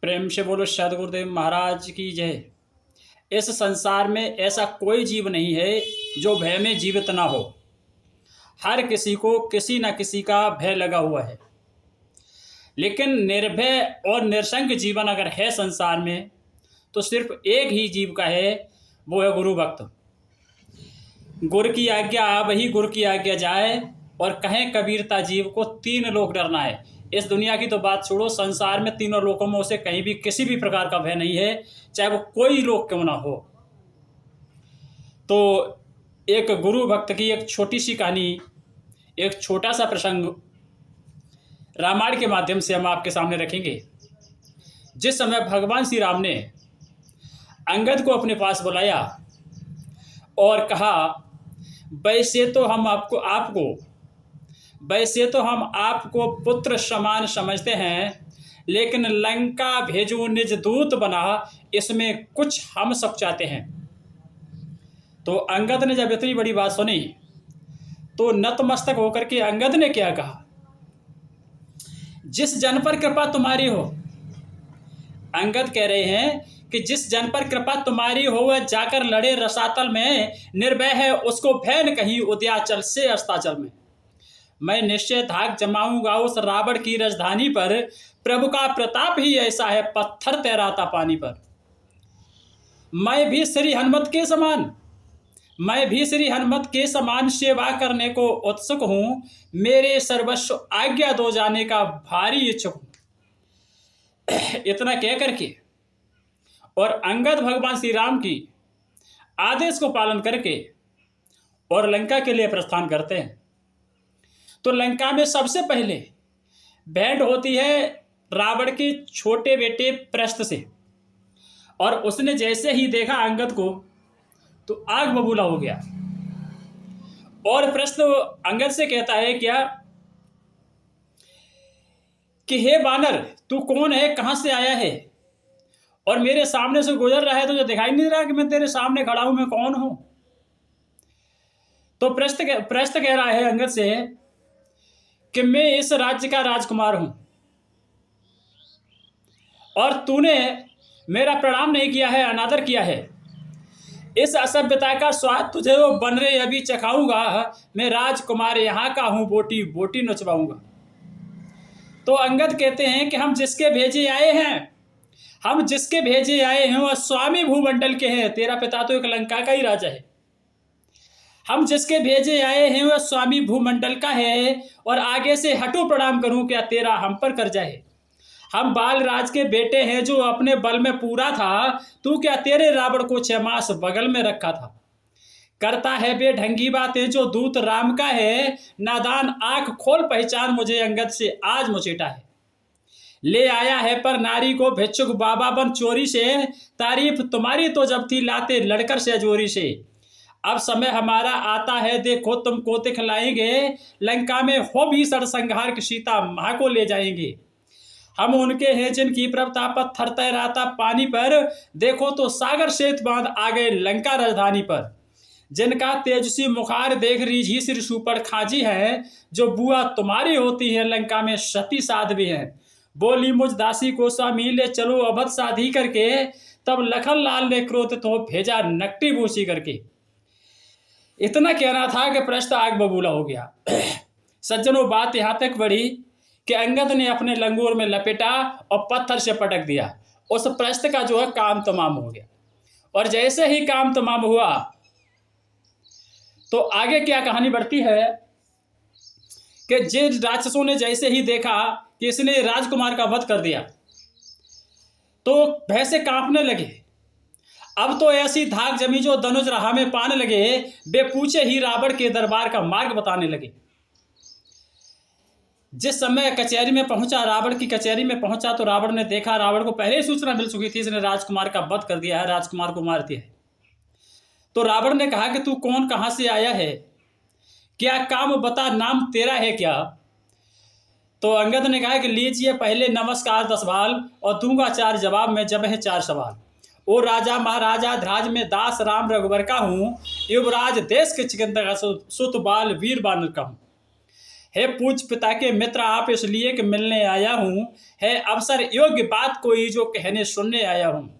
प्रेम से बोलो सदगुरुदेव महाराज की जय। इस संसार में ऐसा कोई जीव नहीं है जो भय में जीवित ना हो। हर किसी को किसी न किसी का भय लगा हुआ है, लेकिन निर्भय और निरसंग जीवन अगर है संसार में तो सिर्फ एक ही जीव का है, वो है गुरु भक्त। गुरु की आज्ञा वही गुरु की आज्ञा जाए, और कहें कबीरता जीव को तीन लोक डरना है। इस दुनिया की तो बात छोड़ो, संसार में तीनों लोकों में उसे कहीं भी किसी भी प्रकार का भय नहीं है, चाहे वो कोई लोक क्यों ना हो। तो एक गुरु भक्त की एक छोटी सी कहानी, एक छोटा सा प्रसंग रामायण के माध्यम से हम आपके सामने रखेंगे। जिस समय भगवान श्री राम ने अंगद को अपने पास बुलाया और कहा, वैसे तो हम आपको पुत्र समान समझते हैं, लेकिन लंका भेजो निज दूत बना, इसमें कुछ हम सब चाहते हैं। तो अंगद ने जब इतनी बड़ी बात सुनी तो नतमस्तक होकर के अंगद ने क्या कहा, जिस जन पर कृपा तुम्हारी हो। अंगद कह रहे हैं कि जिस जन पर कृपा तुम्हारी हो वह जाकर लड़े रसातल में, निर्भय है उसको भय न कहीं उदयाचल से अस्ताचल में। मैं निश्चय धाक जमाऊंगा उस रावण की राजधानी पर, प्रभु का प्रताप ही ऐसा है पत्थर तैराता पानी पर। मैं भी श्री हनुमत के समान सेवा करने को उत्सुक हूं, मेरे सर्वस्व आज्ञा दो जाने का भारी इच्छुक हूं। इतना कह करके और अंगद भगवान श्री राम की आदेश को पालन करके और लंका के लिए प्रस्थान करते हैं। तो लंका में सबसे पहले भेंट होती है रावण के छोटे बेटे प्रस्थ से, और उसने जैसे ही देखा अंगद को तो आग बबूला हो गया। और प्रस्थ अंगद से कहता है क्या कि हे बानर, तू कौन है, कहां से आया है, और मेरे सामने से गुजर रहा है, तुझे दिखाई नहीं रहा कि मैं तेरे सामने खड़ा हूं, मैं कौन हूं। तो प्रस्थ कह रहा है अंगद से कि मैं इस राज्य का राजकुमार हूं, और तूने मेरा प्रणाम नहीं किया है, अनादर किया है। इस असभ्यता का स्वाद तुझे वो बन रहे अभी चखाऊंगा। मैं राजकुमार यहाँ का हूं, बोटी बोटी नचवाऊंगा। तो अंगद कहते हैं कि हम जिसके भेजे आए हैं वह स्वामी भूमंडल के हैं। तेरा पिता तो एक लंका का ही राजा है। हम जिसके भेजे आए हैं वह स्वामी भूमंडल का है, और आगे से हटो प्रणाम करूं, क्या तेरा हम पर कर्जा है। हम बालराज के बेटे हैं जो अपने बल में पूरा था, तू क्या तेरे रावण को 6 मास बगल में रखा था। करता है बेढंगी बातें जो दूत राम का है, नादान आंख खोल पहचान मुझे अंगद से आज मुचेटा है। ले आया है पर नारी को भिक्षुक बाबा बन चोरी से, तारीफ तुम्हारी तो जब थी लाते लड़कर से जोरी से। अब समय हमारा आता है, देखो तुमको दिखलाएंगे, लंका में हो भी सरसंहार की सीता माँ को ले जाएंगे। हम उनके हैं जिनकी प्रभुता पत्थर तैराता पानी पर, देखो तो सागर सेत बांध आ गए लंका राजधानी पर। जिनका तेजस्वी मुखार देख रीझी सिर सुपड़ खाजी है, जो बुआ तुम्हारी होती है लंका में सती साध्वी है। बोली मुझ दासी को स्वामी ले चलो अवध शादी करके, तब लखन लाल ने क्रोधित हो भेजा नकटी भूसी करके। इतना कहना था कि प्रश्न आग बबूला हो गया। सज्जनों, बात यहाँ तक बढ़ी कि अंगद ने अपने लंगूर में लपेटा और पत्थर से पटक दिया। उस प्रश्न का जो है काम तमाम हो गया। और जैसे ही काम तमाम हुआ तो आगे क्या कहानी बढ़ती है कि जिन राक्षसों ने जैसे ही देखा कि इसने राजकुमार का वध कर दिया तो भय से कांपने लगे। अब तो ऐसी धाक जमी जो धनुष राह में पाने लगे, बेपूछे ही रावण के दरबार का मार्ग बताने लगे। जिस समय कचहरी में पहुंचा, रावण की कचहरी में पहुंचा, तो रावण ने देखा, रावण को पहले ही सूचना मिल चुकी थी इसने राजकुमार का वध कर दिया है, राजकुमार को मार दिया है। तो रावण ने कहा कि तू कौन, कहां से आया है, क्या काम बता, नाम तेरा है क्या। तो अंगद ने कहा कि लीजिए पहले नमस्कार 10 बाल, और दूंगा 4 जवाब में जब है 4 सवाल। ओ राजा महाराजा ध्राज में दास राम रघुवर का हूँ, युवराज देश के चिकंदर का सुत बाल वीर बानर का हूँ। हे पूज पिता के मित्र आप इसलिए कि मिलने आया हूँ, है अवसर योग्य बात कोई जो कहने सुनने आया हूँ।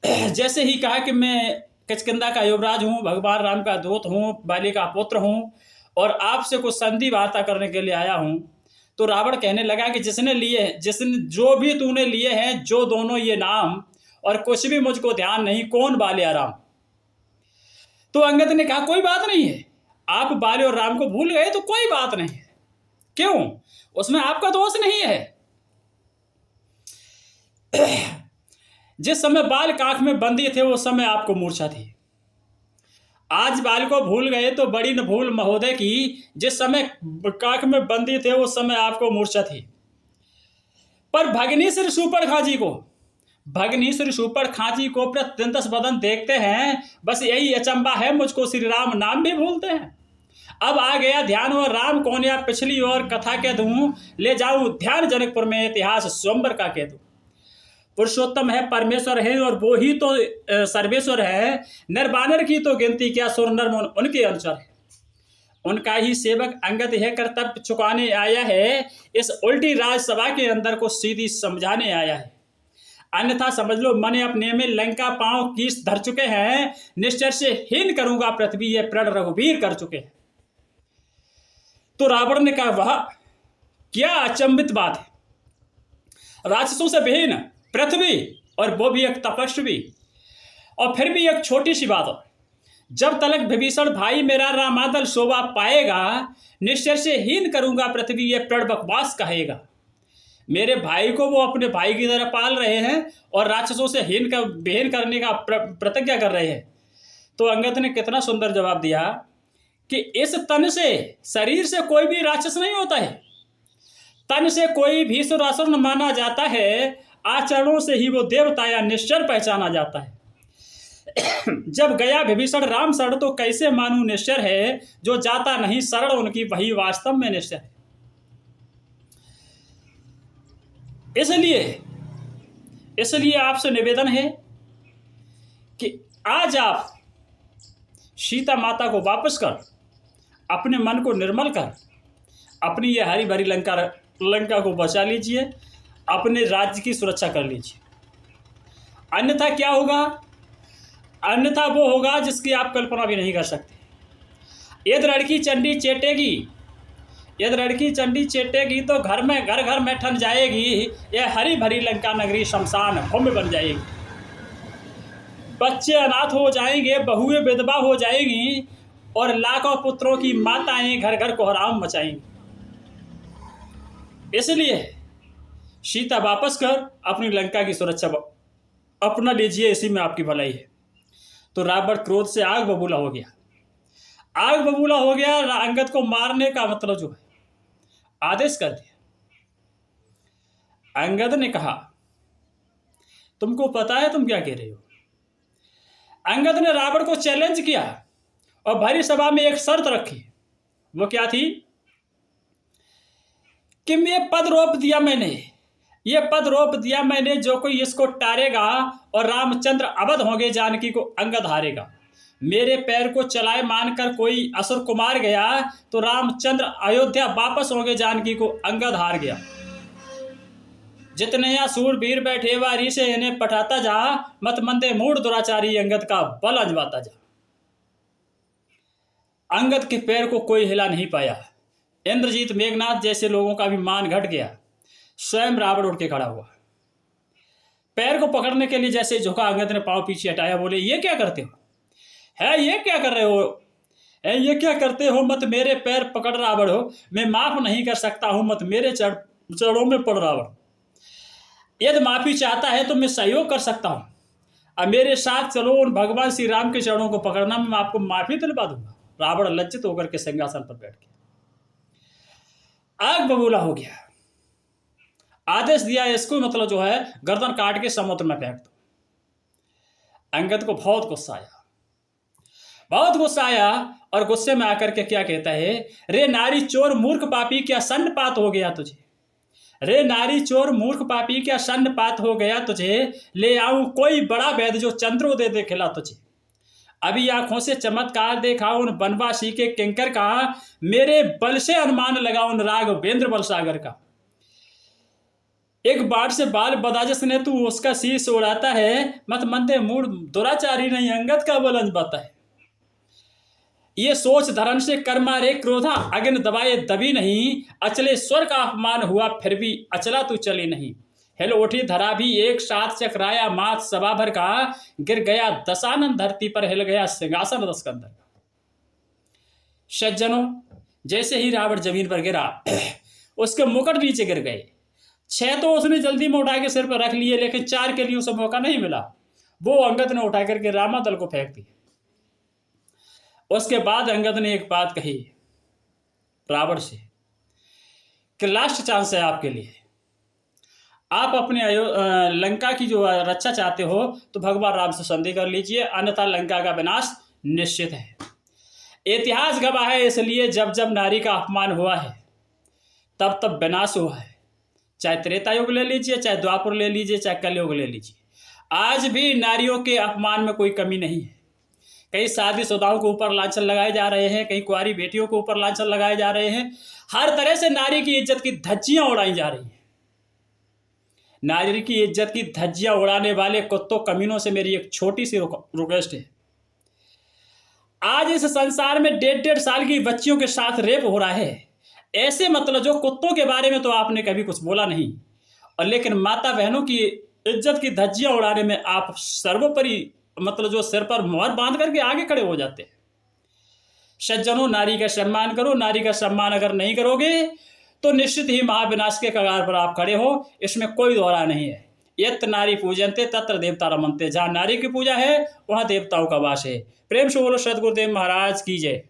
जैसे ही कहा कि मैं किष्किंधा का युवराज हूँ, भगवान राम का दूत हूँ, बाली का पुत्र हूँ और आपसे कुछ संधि वार्ता करने के लिए आया हूँ, तो रावण कहने लगा कि जिसने जो भी तूने लिए हैं, जो दोनों ये नाम, और कुछ भी मुझको ध्यान नहीं, कौन बाले और राम। तो अंगद ने कहा कोई बात नहीं है, आप बाले और राम को भूल गए तो कोई बात नहीं है। क्यों? उसमें आपका दोष नहीं है। जिस समय बाल काख में बंदी थे उस समय आपको मूर्छा थी। आज बाल को भूल गए तो बड़ी न भूल महोदय की, जिस समय काख में बंदी थे उस समय आपको मूर्छा थी। पर भगनी श्री सुपर खांची को प्रतिदिन 10 बदन देखते हैं, बस यही अचंबा है मुझको श्री राम नाम भी भूलते हैं। अब आ गया ध्यान और राम कौन, या पिछली और कथा कह दूं, ले जाऊं ध्यान जनकपुर में इतिहास स्वयंवर का कह दूं। पुरुषोत्तम है, परमेश्वर है और वो ही तो सर्वेश्वर है। नर बानर की तो गिनती क्या, सुर नर उनके अनुसार है। उनका ही सेवक अंगद है, कर्तव्य चुकाने आया है। इस उल्टी राजसभा के अंदर को सीधी समझाने आया है। अन्यथा समझ लो मने अपने में लंका पांव कीस धर चुके हैं। निश्चय से हीन करूंगा पृथ्वी, ये प्रण रघुवीर कर चुके हैं। तो रावण ने कहा वाह क्या अचंभित बात है, राक्षसों से विहीन पृथ्वी और वो भी एक तपस्वी, और फिर भी एक छोटी सी बात हो, जब तलक विभीषण भाई मेरा रामादल शोभा पाएगा, निश्चय से हीन करूंगा पृथ्वी, ये प्रण बकवास कहेगा। मेरे भाई को वो अपने भाई की तरह पाल रहे हैं और राक्षसों से विहीन करने का प्रतिज्ञा कर रहे हैं। तो अंगद ने कितना सुंदर जवाब दिया कि इस तन से, शरीर से कोई भी राक्षस नहीं होता है। तन से कोई भी असुर न माना जाता है, आचरणों से ही वो देवता या निश्चर पहचाना जाता है। जब गया विभीषण राम शरण तो कैसे मानू निश्चर है, जो जाता नहीं शरण उनकी वही वास्तव में निश्चर है। इसलिए आपसे निवेदन है कि आज आप सीता माता को वापस कर, अपने मन को निर्मल कर, अपनी ये हरी भरी लंका को बचा लीजिए, अपने राज्य की सुरक्षा कर लीजिए। अन्यथा क्या होगा? अन्यथा वो होगा जिसकी आप कल्पना भी नहीं कर सकते। यदि लड़की चंडी चेटेगी तो घर में ठन जाएगी। यह हरी भरी लंका नगरी शमशान भूमि बन जाएगी। बच्चे अनाथ हो जाएंगे, बहुएं विधवा हो जाएंगी और लाखों पुत्रों की माताएं घर घर कोहराम मचाएंगी। इसलिए सीता वापस कर अपनी लंका की सुरक्षा अपना लीजिए, इसी में आपकी भलाई है। तो रावण क्रोध से आग बबूला हो गया। अंगद को मारने का मतलब जो है आदेश कर दिया। अंगद ने कहा तुमको पता है तुम क्या कह रहे हो? अंगद ने रावण को चैलेंज किया और भरी सभा में एक शर्त रखी। वो क्या थी कि ये पद रोप दिया मैंने, जो कोई इसको टारेगा और रामचंद्र अवध होंगे, जानकी को अंगद हारेगा। मेरे पैर को चलाए मानकर कोई असुर कुमार गया तो रामचंद्र अयोध्या वापस होंगे, जानकी को अंगद हार गया। जितने यहाँ सूरवीर बैठे वारी से इन्हें पठाता जा, मत मंदे मूड दुराचारी अंगद का बल अजमाता जा। अंगद के पैर को कोई हिला नहीं पाया। इंद्रजीत मेघनाथ जैसे लोगों का भी मान घट गया। स्वयं रावण उठ के खड़ा हुआ, पैर को पकड़ने के लिए जैसे झुका, अंगद ने पांव पीछे हटाया, बोले ये क्या करते हो? ये क्या करते हो? मत मेरे पैर पकड़ रावण हो, मैं माफ नहीं कर सकता हूं, मत मेरे चरणों में पड़ रावण। यदि माफी चाहता है तो मैं सहयोग कर सकता हूं, अब मेरे साथ चलो, उन भगवान श्री राम के चरणों को पकड़ना, मैं आपको माफी दिलवा दूंगा। रावण लज्जित होकर के सिंहासन पर बैठ गया, आग बबूला हो गया। आदेश दिया इसको मतलब जो है गर्दन काट के समुद्र में फेंक दो। अंगद को बहुत गुस्सा आया और गुस्से में आकर के क्या कहता है, रे नारी चोर मूर्ख पापी क्या सन्नपात हो गया तुझे? ले आऊं कोई बड़ा वैद्य जो चंद्रोदय दे खिला तुझे। अभी आंखों से चमत्कार देखा उन बनवासी के किंकर का, मेरे बल से अनुमान लगा उन राघवेंद्र बलसागर का। एक बार से बाल बदाजस ने तू उसका शीश उड़ाता है, मत मंदे मूड दुराचारी नहीं अंगद का बल अंजबाता है। ये सोच धर्म से कर मारे क्रोधा, अग्नि दबाए दबी नहीं, अचले स्वर का अपमान हुआ फिर भी अचला तू चली नहीं। हिल उठी धरा भी एक साथ चकराया मात सभा भर का, गिर गया दशानन धरती पर हिल गया सिंहासन दस्कंदर का। सज्जनों, जैसे ही रावण जमीन पर गिरा उसके मुकुट नीचे गिर गए। 6 तो उसने जल्दी में उठा के सिर पर रख लिए, लेकिन 4 के लिए उसे मौका नहीं मिला। वो अंगद ने उठा करके रामादल को फेंक दिया। उसके बाद अंगद ने एक बात कही रावण से कि लास्ट चांस है आपके लिए, आप अपने लंका की जो रक्षा चाहते हो तो भगवान राम से संधि कर लीजिए, अन्यथा लंका का विनाश निश्चित है। इतिहास गवाह है, इसलिए जब जब नारी का अपमान हुआ है तब तब विनाश हुआ है। चाहे त्रेता युग ले लीजिए, चाहे द्वापर ले लीजिए, चाहे कलयुग ले लीजिए, आज भी नारियों के अपमान में कोई कमी नहीं है। कई शादीशुदाओं के ऊपर लांछन लगाए जा रहे हैं, कई कुंवारी बेटियों के ऊपर लांछन लगाए जा रहे हैं। हर तरह से नारी की इज्जत की धज्जियां उड़ाई जा रही हैं। नारी की इज्जत की धज्जियां उड़ाने वाले कुत्तों कमीनों से मेरी एक छोटी सी रिक्वेस्ट है। आज इस संसार में 1.5 साल की बच्चियों के साथ रेप हो रहा है। ऐसे मतलब जो कुत्तों के बारे में तो आपने कभी कुछ बोला नहीं, और लेकिन माता बहनों की इज्जत की धज्जियां उड़ाने में आप सर्वोपरि मतलब जो सिर पर मोहर बांध करके आगे खड़े हो जाते हैं। सज्जनों, नारी का सम्मान करो। नारी का सम्मान अगर नहीं करोगे तो निश्चित ही महाविनाश के कगार पर आप खड़े हो, इसमें कोई दोहरा नहीं है। यत्र नारी पूजनते तत्र देवता रमनते। जहाँ नारी की पूजा है वहाँ देवताओं का वास है। प्रेम से बोलो सद्गुरुदेव महाराज की जय।